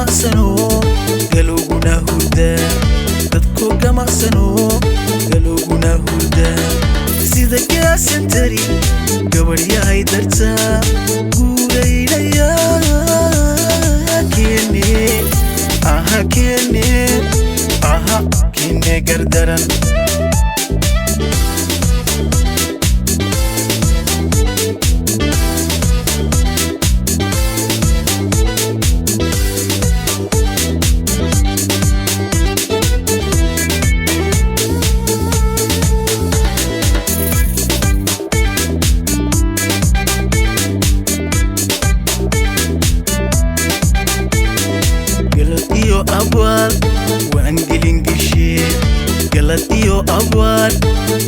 gamaqsano galowguna hurda dadku gamaqsano galowguna hurda sida gaasantari gabaryahay darta guuraynaya kene gardaran أبوال وانجلين قشي قلت إيو أبوال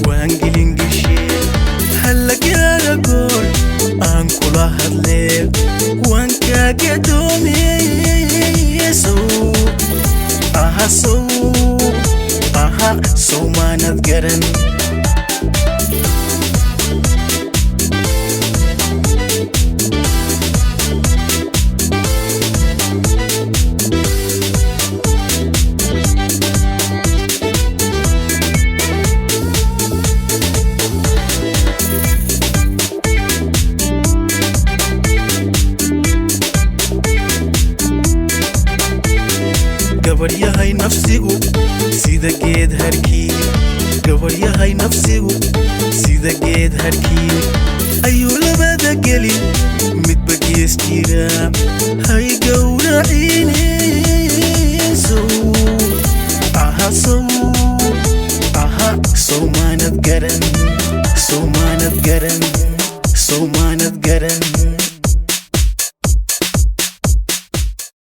وانجلين قشي هلا قالا قول أنكولا هدليب وانكا قدومي سو سو ما نذكرن gabaryahay nafsigu sida geed harkii gabaryahay nafsigu sida geed harkii ayuu labada gelin midba gees jira hay gowraciinayso sowmaanad garan